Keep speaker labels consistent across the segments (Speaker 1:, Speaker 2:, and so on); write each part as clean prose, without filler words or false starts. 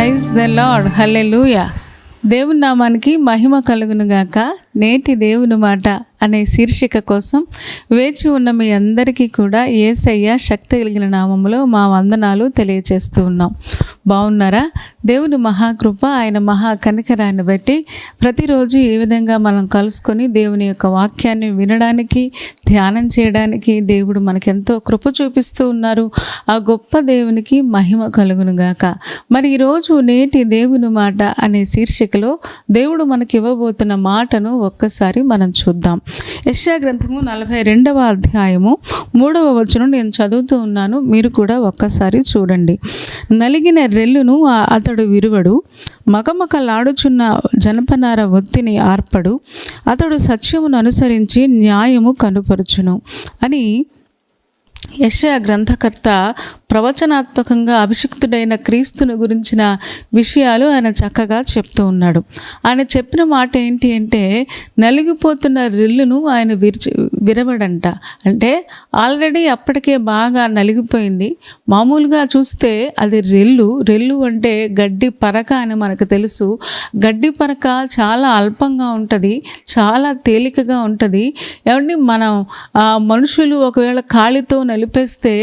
Speaker 1: Praise the lord, హల్లెలూయా. దేవుని నామానికి మహిమ కలుగును గాక. నేటి దేవుని మాట అనే శీర్షిక కోసం వేచి ఉన్న మీ అందరికీ కూడా యేసయ్య శక్తి కలిగిన నామములో మా వందనాలు తెలియచేస్తూ ఉన్నాం. బాగున్నారా? దేవుని మహాకృప, ఆయన మహా కనికరాన్ని బట్టి ప్రతిరోజు ఈ విధంగా మనం కలుసుకొని దేవుని యొక్క వాక్యాన్ని వినడానికి, ధ్యానం చేయడానికి దేవుడు మనకెంతో కృప చూపిస్తూ ఉన్నారు. ఆ గొప్ప దేవునికి మహిమ కలుగును గాక. మరి ఈరోజు నేటి దేవుని మాట అనే శీర్షికలో దేవుడు మనకి ఇవ్వబోతున్న మాటను ఒక్కసారి మనం చూద్దాం. యెషయా గ్రంథము 42వ అధ్యాయము 3వ వచనం నేను చదువుతూ ఉన్నాను, మీరు కూడా ఒక్కసారి చూడండి. నలిగిన రెల్లును అతడు విరువడు, మగమకలాడుచున్న జనపనార ఒత్తిని ఆర్పడు, అతడు సత్యమును అనుసరించి న్యాయము కనుపరుచును అని యెషయా గ్రంథకర్త ప్రవచనాత్మకంగా అభిషిక్తుడైన క్రీస్తుని గురించిన విషయాలు ఆయన చక్కగా చెప్తూ ఉన్నాడు. ఆయన చెప్పిన మాట ఏంటి అంటే, నలిగిపోతున్న రెల్లును ఆయన విరవడంట. అంటే ఆల్రెడీ అప్పటికే బాగా నలిగిపోయింది. మామూలుగా చూస్తే అది రెల్లు అంటే గడ్డి పరక అని మనకు తెలుసు. గడ్డి పరక చాలా అల్పంగా ఉంటుంది, చాలా తేలికగా ఉంటుంది. ఏమండి, మనం మనుషులు ఒకవేళ కాలితో నలిపేస్తే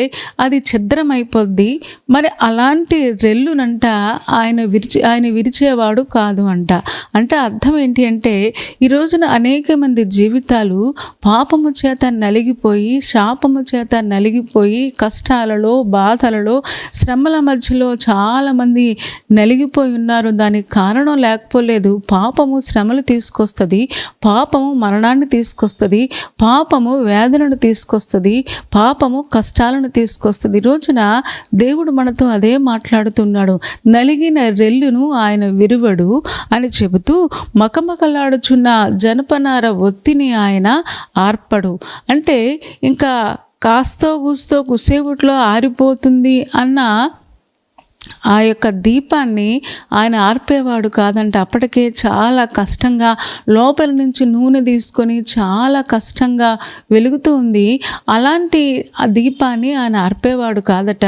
Speaker 1: అది ఛిద్రం అయిపోద్ది. మరి అలాంటి రెల్లునంట ఆయన విరిచేవాడు కాదు అంట. అంటే అర్థం ఏంటి అంటే, ఈ రోజున అనేక మంది జీవితాలు పాపము చేత నలిగిపోయి, శాపము చేత నలిగిపోయి, కష్టాలలో, బాధలలో, శ్రమల మధ్యలో చాలామంది నలిగిపోయి ఉన్నారు. దానికి కారణం లేకపోలేదు. పాపము శ్రమలు తీసుకొస్తుంది, పాపము మరణాన్ని తీసుకొస్తుంది, పాపము వేదనను తీసుకొస్తుంది, పాపము కష్టాలను తీసుకొస్తుంది. ఈ రోజున దేవుడు మనతో అదే మాట్లాడుతున్నాడు. నలిగిన రెల్లును ఆయన విరువడు అని చెబుతూ, మకమకలాడుచున్న జనపనార ఒత్తిని ఆయన ఆర్పడు. అంటే ఇంకా కాస్తో కూస్తో కుసేపుట్లో ఆరిపోతుంది అన్న ఆ యొక్క దీపాన్ని ఆయన ఆర్పేవాడు కాదంటే, అప్పటికే చాలా కష్టంగా లోపల నుంచి నూనె తీసుకొని చాలా కష్టంగా వెలుగుతూ ఉంది. అలాంటి ఆ దీపాన్ని ఆయన ఆర్పేవాడు కాదట.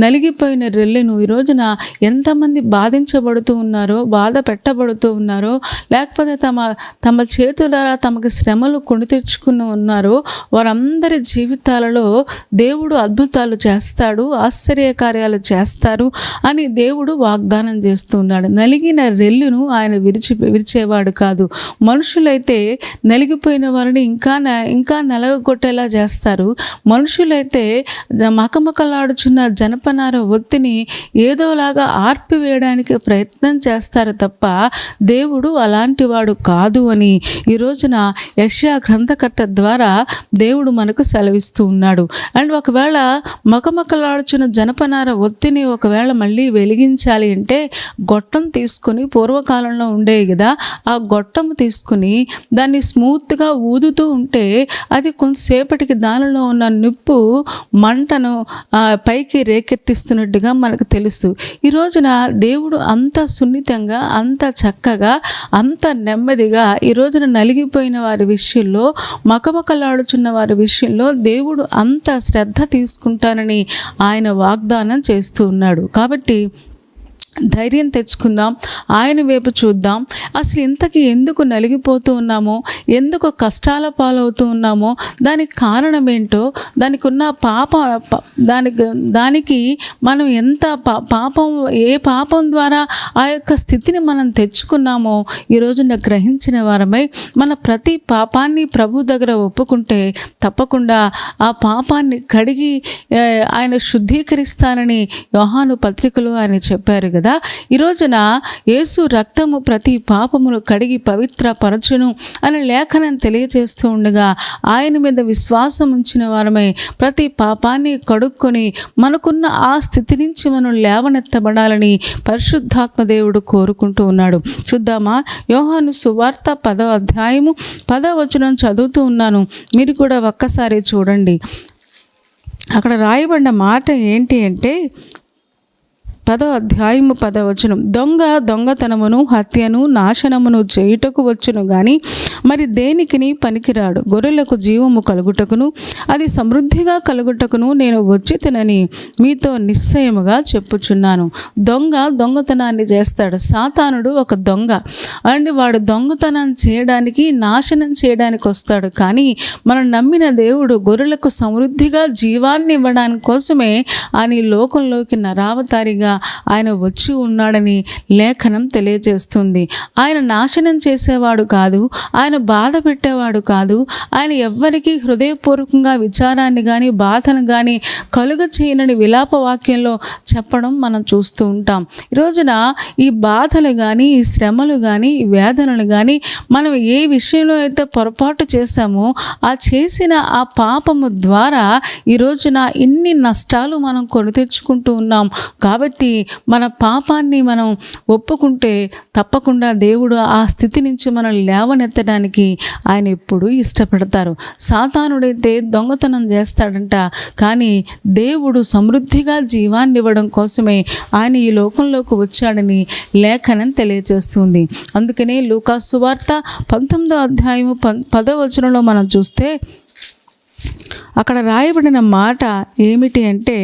Speaker 1: నలిగిపోయిన రెల్లును ఈ రోజున ఎంతమంది బాధించబడుతూ ఉన్నారో, బాధ పెట్టబడుతూ ఉన్నారో, లేకపోతే తమ చేతులారా తమకు శ్రమలు కొని తెచ్చుకుని ఉన్నారో, వారందరి జీవితాలలో దేవుడు అద్భుతాలు చేస్తాడు, ఆశ్చర్య కార్యాలు చేస్తారు అని దేవుడు వాగ్దానం చేస్తున్నాడు. నలిగిన రెల్లును ఆయన విరిచేవాడు కాదు. మనుషులైతే నలిగిపోయిన వారిని ఇంకా నలగొట్టేలా చేస్తారు. మనుషులైతే మకమకలాడుచున్న జనపనార ఒత్తిని ఏదోలాగా ఆర్పివేయడానికి ప్రయత్నం చేస్తారు తప్ప దేవుడు అలాంటి వాడు కాదు అని ఈ రోజున యెషయా గ్రంథకర్త ద్వారా దేవుడు మనకు సెలవిస్తూ ఉన్నాడు. అండ్ ఒకవేళ మకమకలాడుచున్న జనపనార ఒత్తిని ఒకవేళ మళ్ళీ వెలిగించాలి అంటే గొట్టం తీసుకుని, పూర్వకాలంలో ఉండేవి కదా, ఆ గొట్టం తీసుకుని దాన్ని స్మూత్గా ఊదుతూ ఉంటే అది కొంతసేపటికి దానిలో ఉన్న నిప్పు మంటను పైకి రేకెత్తిస్తున్నట్టుగా మనకు తెలుసు. ఈ రోజున దేవుడు అంత సున్నితంగా, అంత చక్కగా, అంత నెమ్మదిగా ఈ రోజున నలిగిపోయిన వారి విషయంలో, మకమకలాడుచున్న వారి విషయంలో దేవుడు అంత శ్రద్ధ తీసుకుంటానని ఆయన వాగ్దానం చేస్తూ ఉన్నాడు. కాబట్టి ధైర్యం తెచ్చుకుందాం, ఆయన వైపు చూద్దాం. అసలు ఇంతకీ ఎందుకు నలిగిపోతూ ఉన్నామో, ఎందుకు కష్టాల పాలవుతూ ఉన్నామో, దానికి కారణం ఏంటో, దానికి ఉన్న దానికి మనం ఎంత ఏ పాపం ద్వారా ఆ యొక్క స్థితిని మనం తెచ్చుకున్నామో ఈ రోజున గ్రహించిన వారమై మన ప్రతి పాపాన్ని ప్రభు దగ్గర ఒప్పుకుంటే తప్పకుండా ఆ పాపాన్ని కడిగి ఆయన శుద్ధీకరిస్తానని యోహాను పత్రికలో ఆయన చెప్పారు కదా. ఈ రోజున యేసు రక్తము ప్రతి పాపమును కడిగి పవిత్రపరచును అని లేఖనం తెలియజేస్తూ ఉండగా, ఆయన మీద విశ్వాసం ఉంచిన వారమై ప్రతి పాపాన్ని కడుక్కొని మనకున్న ఆ స్థితి నుంచి మనం లేవనెత్తబడాలని పరిశుద్ధాత్మ దేవుడు కోరుకుంటూ ఉన్నాడు. చూద్దామా? యోహాను సువార్త 10వ అధ్యాయము 10వ వచనం చదువుతూ ఉన్నాను, మీరు కూడా ఒక్కసారి చూడండి. అక్కడ రాయబడిన మాట ఏంటి అంటే, 10వ అధ్యాయము 10వ వచనం. దొంగ దొంగతనమును హత్యను నాశనమును చేయుటకు వచ్చును గాని మరి దేనికిని పనికిరాడు. గొర్రెలకు జీవము కలుగుటకును అది సమృద్ధిగా కలుగుటకును నేను వచ్చి తినని మీతో నిశ్చయముగా చెప్పుచున్నాను. దొంగ దొంగతనాన్ని చేస్తాడు. సాతానుడు ఒక దొంగ అండ్ వాడు దొంగతనం చేయడానికి, నాశనం చేయడానికి వస్తాడు. కానీ మనం నమ్మిన దేవుడు గొర్రెలకు సమృద్ధిగా జీవాన్ని ఇవ్వడానికి కోసమే ఆయన ఈ లోకంలోకి నరావతారిగా ఆయన వచ్చి ఉన్నాడని లేఖనం తెలియజేస్తుంది. ఆయన నాశనం చేసేవాడు కాదు, ఆయన బాధ పెట్టేవాడు కాదు, ఆయన ఎవ్వరికీ హృదయపూర్వకంగా విచారాన్ని కానీ బాధను కానీ కలుగ చేయనని విలాప వాక్యంలో చెప్పడం మనం చూస్తూ ఉంటాం. ఈ రోజున ఈ బాధలు కానీ, ఈ శ్రమలు కానీ, ఈ వేదనలు కానీ మనం ఏ విషయంలో అయితే పొరపాటు చేశామో ఆ చేసిన ఆ పాపము ద్వారా ఈ రోజున ఇన్ని నష్టాలు మనం కొని తెచ్చుకుంటూ ఉన్నాం. కాబట్టి మన పాపాన్ని మనం ఒప్పుకుంటే తప్పకుండా దేవుడు ఆ స్థితి నుంచి మనం లేవనెత్తడానికి ఆయన ఎప్పుడూ ఇష్టపడతారు. సాతానుడైతే దొంగతనం చేస్తాడంట, కానీ దేవుడు సమృద్ధిగా జీవాన్ని ఇవ్వడం కోసమే ఆయన ఈ లోకంలోకి వచ్చాడని లేఖనం తెలియజేస్తుంది. అందుకనే లూకా సువార్త 19వ అధ్యాయము 10వ వచనంలో మనం చూస్తే అక్కడ రాయబడిన మాట ఏమిటి అంటే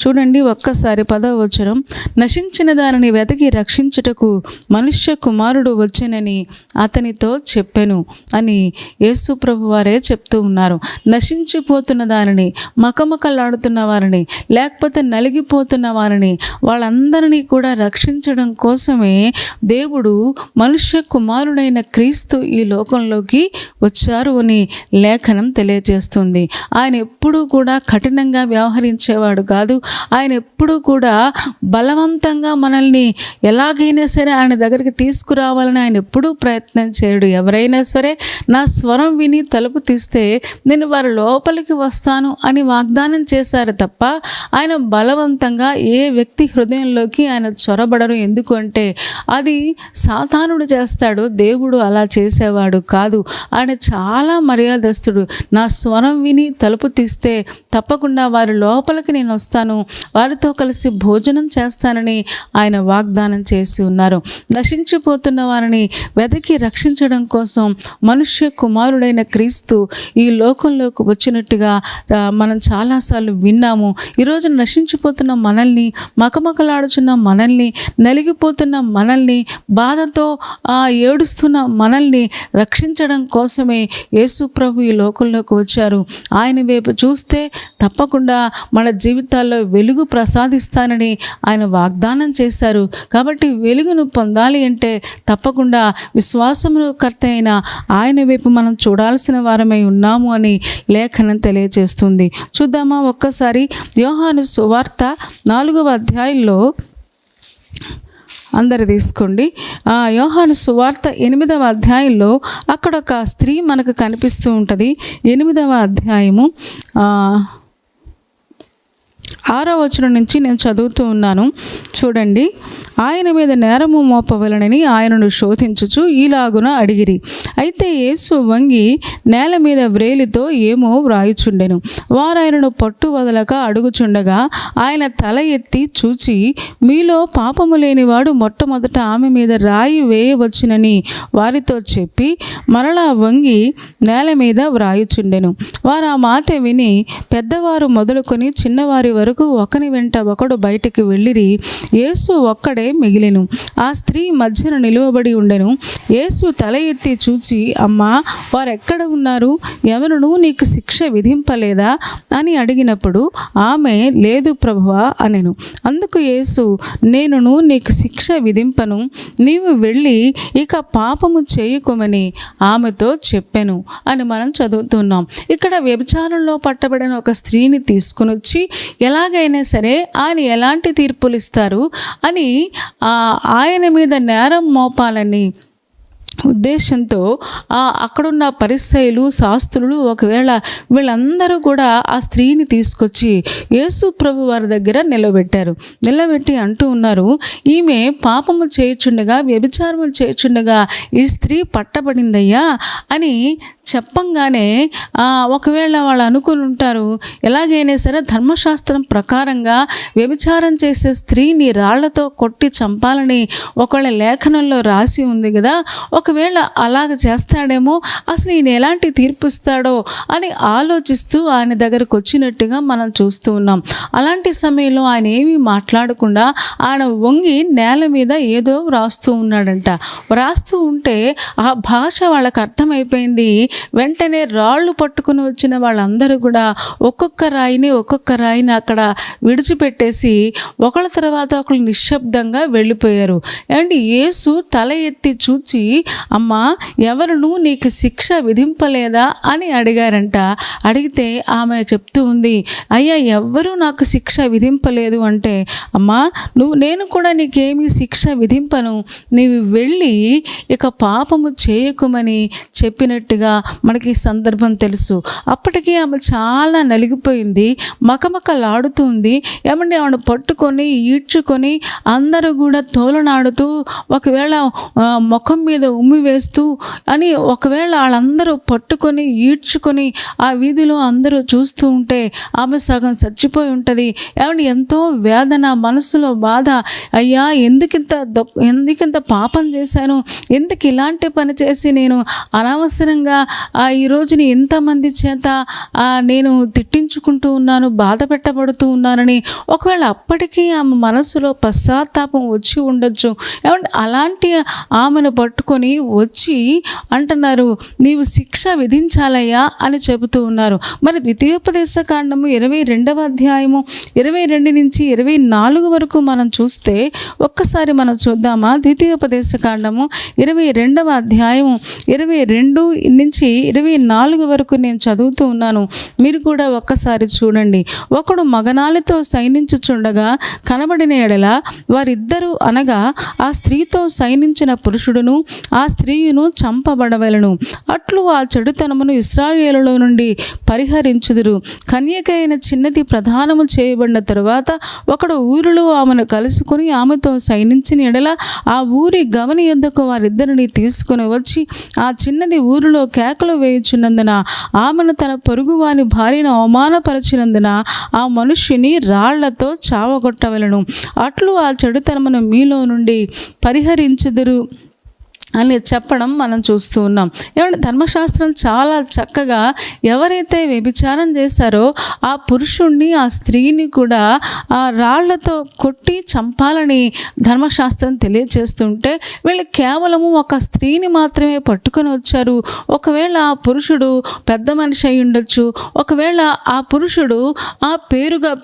Speaker 1: చూడండి ఒక్కసారి 10వ వచనం. నశించిన దానిని వెతికి రక్షించుటకు మనుష్య కుమారుడు వచ్చెనని అతనితో చెప్పెను అని యేసు ప్రభు వారే చెప్తూ ఉన్నారు. నశించిపోతున్న దానిని, మకమకలాడుతున్న వారిని, లేకపోతే నలిగిపోతున్న వారిని, వాళ్ళందరినీ కూడా రక్షించడం కోసమే దేవుడు మనుష్య కుమారుడైన క్రీస్తు ఈ లోకంలోకి వచ్చారు అని లేఖనం తెలియజేస్తుంది. ఆయన ఎప్పుడూ కూడా కఠినంగా వ్యవహరించేవాడు కాదు. ఆయన ఎప్పుడూ కూడా బలవంతంగా మనల్ని ఎలాగైనా సరే ఆయన దగ్గరికి తీసుకురావాలని ఆయన ఎప్పుడూ ప్రయత్నం చేయడు. ఎవరైనా సరే నా స్వరం విని తలుపు తీస్తే నేను వారి లోపలికి వస్తాను అని వాగ్దానం చేశారు తప్ప ఆయన బలవంతంగా ఏ వ్యక్తి హృదయంలోకి ఆయన చొరబడరు. ఎందుకు అంటే అది సాతానుడు చేస్తాడు, దేవుడు అలా చేసేవాడు కాదు. ఆయన చాలా మర్యాదస్తుడు. నా స్వరం విని తలుపు తీస్తే తప్పకుండా వారి లోపలికి నేను వస్తాను, వారితో కలిసి భోజనం చేస్తానని ఆయన వాగ్దానం చేసి ఉన్నారు. నశించిపోతున్న వారిని వెతికి రక్షించడం కోసం మనుష్య కుమారుడైన క్రీస్తు ఈ లోకంలోకి వచ్చినట్టుగా మనం చాలాసార్లు విన్నాము. ఈరోజు నశించిపోతున్న మనల్ని, మకమకలాడుచున్న మనల్ని, నలిగిపోతున్న మనల్ని, బాధతో ఏడుస్తున్న మనల్ని రక్షించడం కోసమే యేసు ప్రభు ఈ లోకంలోకి వచ్చారు. ఆయన వైపు చూస్తే తప్పకుండా మన జీవితాల్లో వెలుగు ప్రసాదిస్తానని ఆయన వాగ్దానం చేశారు. కాబట్టి వెలుగును పొందాలి అంటే తప్పకుండా విశ్వాసమును కర్త అయిన ఆయన వైపు మనం చూడాల్సిన వారమై ఉన్నాము అని లేఖనం తెలియజేస్తుంది. చూద్దామా ఒక్కసారి యోహాను సువార్త 4వ అధ్యాయంలో అందరు తీసుకోండి. యోహాను సువార్త 8వ అధ్యాయంలో అక్కడ ఒక స్త్రీ మనకు కనిపిస్తూ ఉంటుంది. 8వ అధ్యాయము 6వ వచనం నుంచి నేను చదువుతూ ఉన్నాను. చూడండి. ఆయన మీద నేరము మోపవలనని ఆయనను శోధించుచు ఈలాగున అడిగిరి. అయితే యేసు వంగి నేల మీద వ్రేలితో ఏమో వ్రాయుచుండెను. వారు ఆయనను పట్టు వదలక అడుగుచుండగా ఆయన తల ఎత్తి చూచి, మీలో పాపము లేనివాడు మొట్టమొదట ఆమె మీద రాయి వేయవచ్చునని వారితో చెప్పి మరలా వంగి నేల మీద వ్రాయుచుండెను. వారు ఆ మాట విని పెద్దవారు మొదలుకొని చిన్నవారి వరకు ఒకని వెంట ఒకడు బయటికి వెళ్ళిరి. యేసు ఒక్కడే మిగిలెను. ఆ స్త్రీ మధ్యన నిలువబడి ఉండెను. యేసు తల ఎత్తి చూచి, అమ్మా, వారెక్కడ ఉన్నారు? ఎవరునూ నీకు శిక్ష విధింపలేదా అని అడిగినప్పుడు ఆమె, లేదు ప్రభువా అనెను. అందుకు యేసు, నేనును నీకు శిక్ష విధింపను, నీవు వెళ్ళి ఇక పాపము చేయకుమని ఆమెతో చెప్పెను అని మనం చదువుతున్నాం. ఇక్కడ వ్యభిచారంలో పట్టబడిన ఒక స్త్రీని తీసుకుని వచ్చి ఎలాగైనా సరే ఆయన ఎలాంటి తీర్పులు ఇస్తారు అని ఆయన మీద నేరం మోపాలని ఉద్దేశంతో అక్కడున్న పరిసయ్యులు, శాస్త్రులు ఒకవేళ వీళ్ళందరూ కూడా ఆ స్త్రీని తీసుకొచ్చి యేసు ప్రభు వారి దగ్గర నిలబెట్టి అంటూ ఉన్నారు, ఈమె పాపము చేయుచుండగా, వ్యభిచారము చేయుచుండగా ఈ స్త్రీ పట్టబడిందయ్యా అని చెప్పంగానే ఒకవేళ వాళ్ళు అనుకుని ఉంటారు, ఎలాగైనా సరే ధర్మశాస్త్రం ప్రకారంగా వ్యభిచారం చేసే స్త్రీని రాళ్లతో కొట్టి చంపాలని ఒకవేళ లేఖనంలో రాసి ఉంది కదా, ఒకవేళ అలాగ చేస్తాడేమో, అసలు ఈయన ఎలాంటి తీర్పు ఇస్తాడో అని ఆలోచిస్తూ ఆయన దగ్గరకు వచ్చినట్టుగా మనం చూస్తూ ఉన్నాం. అలాంటి సమయంలో ఆయన ఏమీ మాట్లాడకుండా ఆయన వంగి నేల మీద ఏదో వ్రాస్తూ ఉన్నాడంట. వ్రాస్తూ ఉంటే ఆ భాష వాళ్ళకి అర్థమైపోయింది. వెంటనే రాళ్ళు పట్టుకుని వచ్చిన వాళ్ళందరూ కూడా ఒక్కొక్క రాయిని అక్కడ విడిచిపెట్టేసి ఒకళ్ళ తర్వాత ఒకళ్ళు నిశ్శబ్దంగా వెళ్ళిపోయారు. అండ్ యేసు తల ఎత్తి చూచి, అమ్మా, ఎవరును నీకు శిక్ష విధింపలేదా అని అడిగారంట. అడిగితే ఆమె చెప్తూ ఉంది, అయ్యా ఎవ్వరూ నాకు శిక్ష విధింపలేదు అంటే, అమ్మా నేను కూడా నీకేమీ శిక్ష విధింపను, నీవు వెళ్ళి ఇక పాపము చేయకుమని చెప్పినట్టుగా మనకి సందర్భం తెలుసు. అప్పటికి ఆమె చాలా నలిగిపోయింది, మకమకలాడుతుంది. ఏమంటే ఆమెను పట్టుకొని ఈడ్చుకొని అందరూ కూడా తోలనాడుతూ, ఒకవేళ ముఖం మీద ఉమ్మి వేస్తూ అని ఒకవేళ వాళ్ళందరూ పట్టుకొని ఈడ్చుకొని ఆ వీధిలో అందరూ చూస్తూ ఉంటే ఆమె సగం చచ్చిపోయి ఉంటుంది. ఏమంటే ఎంతో వేదన, మనసులో బాధ, అయ్యా ఎందుకింత పాపం చేశాను, ఎందుకు ఇలాంటి పని చేసి నేను అనవసరంగా ఈ రోజుని ఎంతమంది చేత నేను తిట్టించుకుంటూ ఉన్నాను, బాధ పెట్టబడుతూ ఉన్నానని ఒకవేళ అప్పటికీ ఆమె మనసులో పశ్చాత్తాపం వచ్చి ఉండొచ్చు. ఏమంటే అలాంటి ఆమెను పట్టుకొని వచ్చి అంటున్నారు, నీవు శిక్ష విధించాలయ్యా అని చెబుతూ ఉన్నారు. మరి ద్వితీయోపదేశ కాండము 22వ అధ్యాయము 22 నుంచి 24 వరకు మనం చూస్తే ఒక్కసారి మనం చూద్దామా? ద్వితీయోపదేశ కాండము 22వ అధ్యాయము 22 నుంచి 24 వరకు నేను చదువుతూ ఉన్నాను, మీరు కూడా ఒక్కసారి చూడండి. ఒకడు మగనాలితో సైనించుచుండగా కనబడిన ఎడల వారిద్దరూ అనగా ఆ స్త్రీతో సైనించిన పురుషుడును ఆ స్త్రీయును చంపబడవలెను. అట్లు ఆ చెడుతనమును ఇశ్రాయేలులో నుండి పరిహరించుదురు. కన్యకైన చిన్నది ప్రధానము చేయబడిన తరువాత ఒకడు ఊరిలో ఆమెను కలుసుకుని ఆమెతో సైనించిన ఎడల ఆ ఊరి గవని యొద్దకు వారిద్దరిని తీసుకుని వచ్చి ఆ చిన్నది ఊరిలో కేకలు వేయుచున్నందున ఆమెను తన పొరుగువాని భార్యను అవమానపరిచినందున ఆ మనుష్యుని రాళ్లతో చావగొట్టవలెను. అట్లు ఆ చెడుతనమును మీలో నుండి పరిహరించుదురు అని చెప్పడం మనం చూస్తూ ఉన్నాం. ఏమంటే ధర్మశాస్త్రం చాలా చక్కగా ఎవరైతే వ్యభిచారం చేశారో ఆ పురుషుణ్ణి, ఆ స్త్రీని కూడా ఆ రాళ్లతో కొట్టి చంపాలని ధర్మశాస్త్రం తెలియజేస్తుంటే, వీళ్ళు కేవలము ఒక స్త్రీని మాత్రమే పట్టుకొని వచ్చారు. ఒకవేళ ఆ పురుషుడు పెద్ద మనిషి అయి ఉండొచ్చు, ఒకవేళ ఆ పురుషుడు ఆ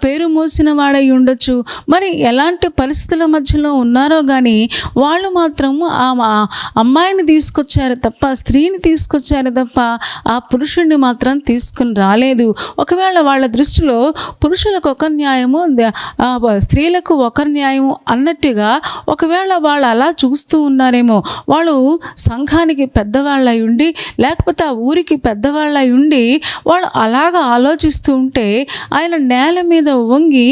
Speaker 1: పేరు మోసిన వాడై ఉండొచ్చు. మరి ఎలాంటి పరిస్థితుల మధ్యలో ఉన్నారో కానీ వాళ్ళు మాత్రము అమ్మాయిని తీసుకొచ్చారు తప్ప, స్త్రీని తీసుకొచ్చారు తప్ప ఆ పురుషుడిని మాత్రం తీసుకుని రాలేదు. ఒకవేళ వాళ్ళ దృష్టిలో పురుషులకు ఒక న్యాయము, స్త్రీలకు ఒక న్యాయము అన్నట్టుగా ఒకవేళ వాళ్ళు అలా చూస్తూ ఉన్నారేమో. వాళ్ళు సంఘానికి పెద్దవాళ్ళై ఉండి, లేకపోతే ఆ ఊరికి పెద్దవాళ్ళై ఉండి వాళ్ళు అలాగా ఆలోచిస్తూ ఉంటే ఆయన నేల మీద వంగి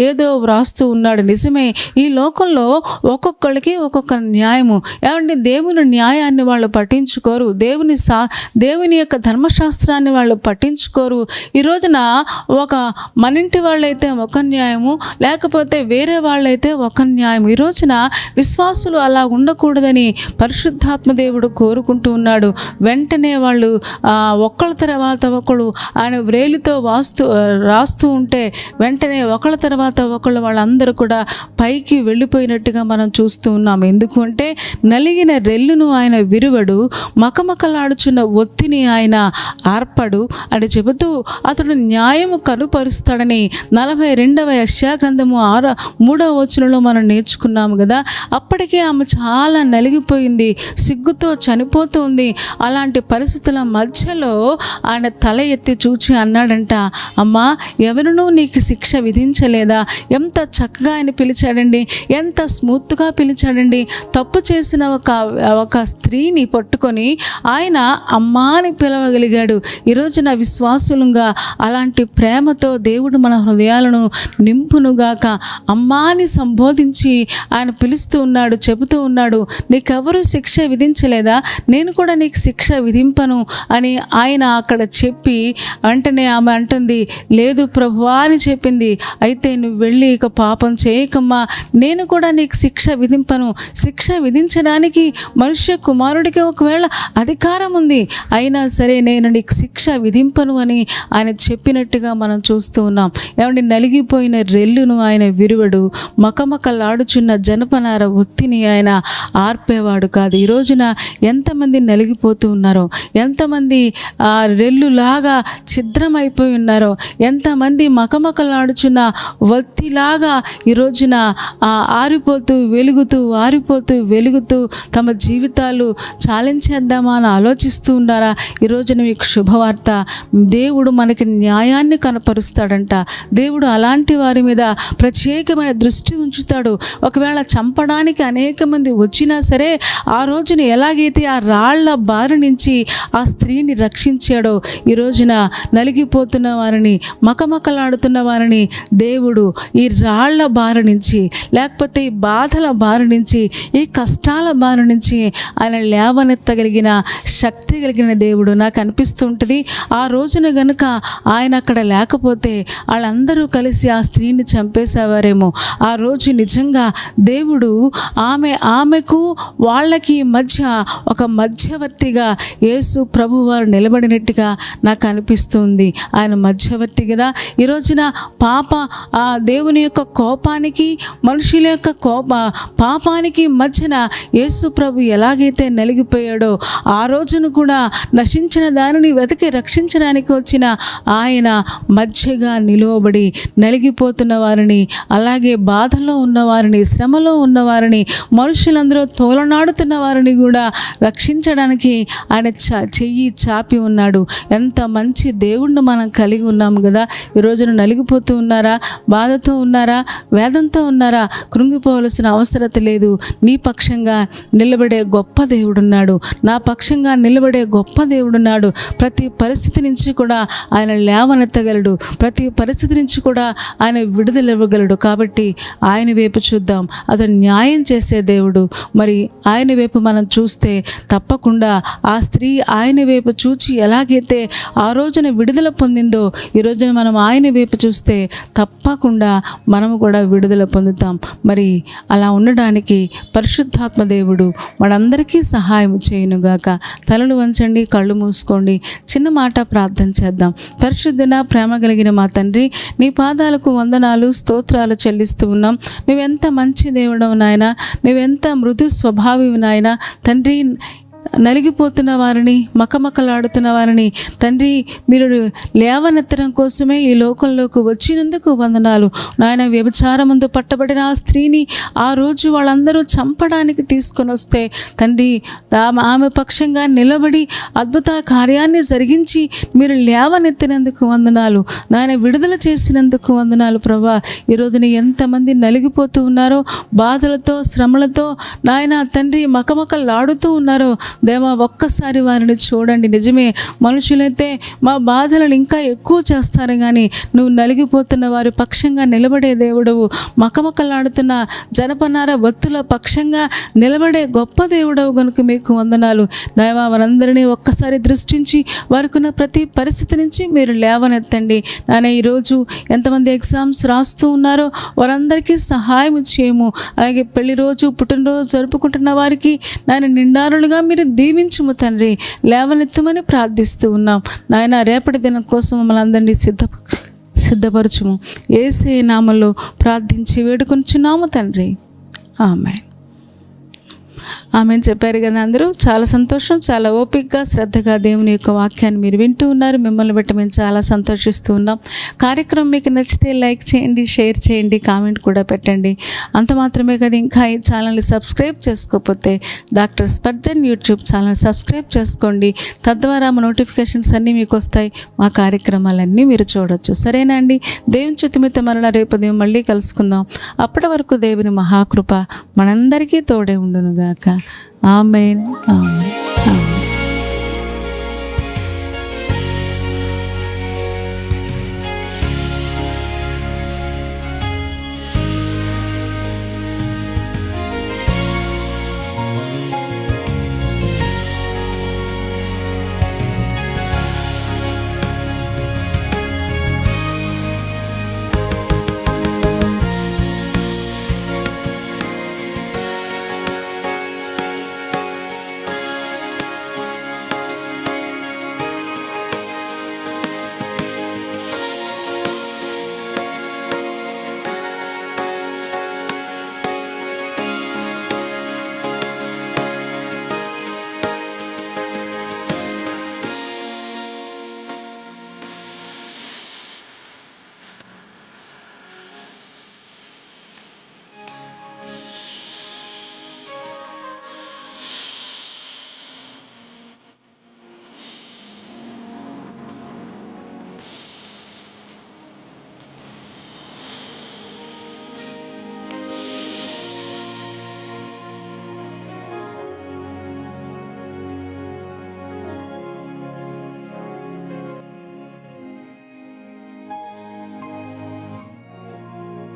Speaker 1: ఏదో వ్రాస్తూ ఉన్నాడు. నిజమే, ఈ లోకంలో ఒక్కొక్కరికి ఒక్కొక్క న్యాయము. ఏమంటే దేవుని న్యాయాన్ని వాళ్ళు పట్టించుకోరు, దేవుని యొక్క ధర్మశాస్త్రాన్ని వాళ్ళు పట్టించుకోరు. ఈ రోజున ఒక మనింటి వాళ్ళైతే ఒక న్యాయము, లేకపోతే వేరే వాళ్ళైతే ఒక న్యాయం. ఈ రోజున విశ్వాసులు అలా ఉండకూడదని పరిశుద్ధాత్మ దేవుడు కోరుకుంటూ ఉన్నాడు. వెంటనే వాళ్ళు ఒకళ్ళ తర్వాత ఒకళ్ళు ఆయన వ్రేలితో రాస్తూ ఉంటే వెంటనే ఒకళ్ళ తర్వాత ఒకళ్ళు వాళ్ళందరూ కూడా పైకి వెళ్ళిపోయినట్టుగా మనం చూస్తూ ఉన్నాం. ఎందుకంటే నలిగిన రెల్లును ఆయన విరువడు, మకమకలాడుచున్న ఒత్తిని ఆయన ఆర్పడు అని చెబుతూ అతడు న్యాయము కనుపరుస్తాడని 42వ యెషయా గ్రంథము 3వ వచనంలో మనం నేర్చుకున్నాము కదా. అప్పటికే ఆమె చాలా నలిగిపోయింది, సిగ్గుతో చనిపోతుంది. అలాంటి పరిస్థితుల మధ్యలో ఆయన తల ఎత్తి చూచి అన్నాడంట, అమ్మా, ఎవరునూ నీకు శిక్ష విధించలేదా? ఎంత చక్కగా ఆయన పిలిచాడండి, ఎంత స్మూత్గా పిలిచాడండి. తప్పు చేసిన ఒక ఒక స్త్రీని పట్టుకొని ఆయన అమ్మా అని పిలవగలిగాడు. ఈరోజున విశ్వాసులుగా అలాంటి ప్రేమతో దేవుడు మన హృదయాలను నింపునుగాక. అమ్మా అని సంబోధించి ఆయన పిలుస్తూ ఉన్నాడు, చెబుతూ ఉన్నాడు, నీకెవరు శిక్ష విధించలేదా, నేను కూడా నీకు శిక్ష విధింపను అని ఆయన అక్కడ చెప్పి వెంటనే ఆమె అంటుంది, లేదు ప్రభువా అని చెప్పింది. అయితే నువ్వు వెళ్ళి ఇక పాపం చేయకమ్మా, నేను కూడా నీకు శిక్ష విధింపను. శిక్ష విధించడానికి మనుష్య కుమారుడికి ఒకవేళ అధికారం ఉంది, అయినా సరే నేను నీకు శిక్ష విధింపను అని ఆయన చెప్పినట్టుగా మనం చూస్తూ ఉన్నాం. ఏమంటే నలిగిపోయిన రెల్లును ఆయన విరువడు, మకమకలాడుచున్న జనపనార ఒత్తిని ఆయన ఆర్పేవాడు కాదు. ఈ రోజున ఎంతమంది నలిగిపోతూ ఉన్నారో, ఎంతమంది రెల్లులాగా ఛిద్రమైపోయి ఉన్నారో, ఎంతమంది మకమకలాడుచున్న ఒత్తిలాగా ఈ రోజున ఆరిపోతూ వెలుగుతూ తమ జీవితాలు చాలించేద్దామా అని ఆలోచిస్తూ ఉన్నారా? ఈ రోజున మీకు శుభవార్త, దేవుడు మనకి న్యాయాన్ని కనపరుస్తాడంట. దేవుడు అలాంటి వారి మీద ప్రత్యేకమైన దృష్టి ఉంచుతాడు. ఒకవేళ చంపడానికి అనేక మంది వచ్చినా సరే, ఆ రోజున ఎలాగైతే ఆ రాళ్ల బారి నుంచి ఆ స్త్రీని రక్షించాడో, ఈ రోజున నలిగిపోతున్న వారిని, మకమకలాడుతున్న వారిని దేవుడు ఈ రాళ్ల బారి నుంచి, లేకపోతే ఈ బాధల బారి నుంచి, ఈ కష్టాల బారి నుంచి ఆయన లేవనెత్తగలిగిన శక్తి కలిగిన దేవుడు నాకు అనిపిస్తుంటుంది. ఆ రోజున గనుక ఆయన అక్కడ లేకపోతే వాళ్ళందరూ కలిసి ఆ స్త్రీని చంపేసేవారేమో. ఆ రోజు నిజంగా దేవుడు ఆమెకు వాళ్ళకి మధ్య ఒక మధ్యవర్తిగా యేసు ప్రభు వారు నిలబడినట్టుగా నాకు అనిపిస్తుంది. ఆయన మధ్యవర్తి కదా. ఈ రోజున దేవుని యొక్క కోపానికి, మనుషుల యొక్క పాపానికి మధ్యన యేసు ప్రభు ఎలాగైతే నలిగిపోయాడో, ఆ రోజును కూడా నశించిన దానిని వెతికి రక్షించడానికి వచ్చిన ఆయన మధ్యగా నిలువబడి నలిగిపోతున్న వారిని, అలాగే బాధలో ఉన్నవారిని, శ్రమలో ఉన్నవారిని, మనుషులందరూ తోలనాడుతున్న వారిని కూడా రక్షించడానికి ఆయన చెయ్యి చాపి ఉన్నాడు. ఎంత మంచి దేవుణ్ణి మనం కలిగి ఉన్నాము కదా. ఈ రోజున నలిగిపోతూ ఉన్నారా? బాధతో ఉన్నారా? వేదంతో ఉన్నారా? కృంగిపోవలసిన అవసరత లేదు. నీ పక్షంగా నిలబడే గొప్ప దేవుడున్నాడు. నా పక్షంగా నిలబడే గొప్ప దేవుడున్నాడు. ప్రతి పరిస్థితి నుంచి కూడా ఆయన లేవనెత్తగలడు. ప్రతి పరిస్థితి నుంచి కూడా ఆయన విడుదల ఇవ్వగలడు. కాబట్టి ఆయన వైపు చూద్దాం. అతను న్యాయం చేసే దేవుడు. మరి ఆయన వైపు మనం చూస్తే తప్పకుండా ఆ స్త్రీ ఆయన వైపు చూచి ఎలాగైతే ఆ రోజున విడుదల పొందిందో, ఈ రోజున మనం ఆయన వైపు చూస్తే తప్పకుండా మనము కూడా విడుదల పొందుతాం. మరి అలా ఉండడానికి పరిశుద్ధాత్మ దేవుడు మనందరికీ సహాయం చేయునుగాక. తలలు వంచండి, కళ్ళు మూసుకోండి, చిన్న మాట ప్రార్థన చేద్దాం. పరిశుద్ధున ప్రేమ కలిగిన మా తండ్రి, నీ పాదాలకు వందనాలు, స్తోత్రాలు చెల్లిస్తూ ఉన్నాం. నువ్వెంత మంచి దేవుడవు నాయన, నువ్వెంత మృదు స్వభావివి నాయన. తండ్రి, నలిగిపోతున్న వారిని, మకమకలాడుతున్న వారిని తండ్రి మీరు లేవనెత్తడం కోసమే ఈ లోకంలోకి వచ్చినందుకు వందనాలు నాయన. వ్యభిచారమందు పట్టబడిన ఆ స్త్రీని ఆ రోజు వాళ్ళందరూ చంపడానికి తీసుకొని వస్తే తండ్రి ఆమె పక్షంగా నిలబడి అద్భుత కార్యాన్ని జరిగించి మీరు లేవనెత్తినందుకు వందనాలు నాయన. విడుదల చేసినందుకు వందనాలు ప్రభా. ఈ రోజున ఎంతమంది నలిగిపోతూ ఉన్నారో, బాధలతో, శ్రమలతో నాయన తండ్రి మకమకలాడుతూ ఉన్నారో దేవా, ఒక్కసారి వారిని చూడండి. నిజమే, మనుషులైతే మా బాధలను ఇంకా ఎక్కువ చేస్తారు, కానీ నువ్వు నలిగిపోతున్న వారి పక్షంగా నిలబడే దేవుడవు, మకమకలాడుతున్న జనపనార ఒత్తుల పక్షంగా నిలబడే గొప్ప దేవుడవు కనుక మీకు వందనాలు దేవా. వారందరినీ ఒక్కసారి దృష్టించి వారికున్న ప్రతి పరిస్థితి నుంచి మీరు లేవనెత్తండి నాయన. ఈరోజు ఎంతమంది ఎగ్జామ్స్ రాస్తూ ఉన్నారో వారందరికీ సహాయం చేయము. అలాగే పెళ్లి రోజు, పుట్టినరోజు జరుపుకుంటున్న వారికి నాయన నిండారులుగా మీరు దీవించుము తండ్రి. లేవనెత్తమని ప్రార్థిస్తూ ఉన్నాం నాయన. రేపటి దినం కోసం మమ్మల్ని అందరినీ సిద్ధపరచుము. యేసయ్య నామములో ప్రార్థించి వేడుకొనుచున్నాము తండ్రి. ఆమేన్. ఆమె చెప్పారు కదా అందరూ. చాలా సంతోషం. చాలా ఓపికగా, శ్రద్ధగా దేవుని యొక్క వాక్యాన్ని మీరు వింటూ ఉన్నారు. మిమ్మల్ని బట్టి మేము చాలా సంతోషిస్తూ ఉన్నాం. కార్యక్రమం మీకు నచ్చితే లైక్ చేయండి, షేర్ చేయండి, కామెంట్ కూడా పెట్టండి. అంత మాత్రమే కదా, ఇంకా ఈ ఛానల్ని సబ్స్క్రైబ్ చేసుకోకపోతే doctor Spurgeon YouTube channel subscribe చేసుకోండి. తద్వారా మా నోటిఫికేషన్స్ అన్నీ మీకు వస్తాయి. మా కార్యక్రమాలన్నీ మీరు చూడొచ్చు. సరేనా అండి? దేవుని చిత్తమైతే మరలా రేపు ఉదయం మళ్ళీ కలుసుకుందాం. అప్పటి వరకు దేవుని మహాకృప మనందరికీ తోడే ఉండునుగాక. ఆమేన్. ఆమేన్.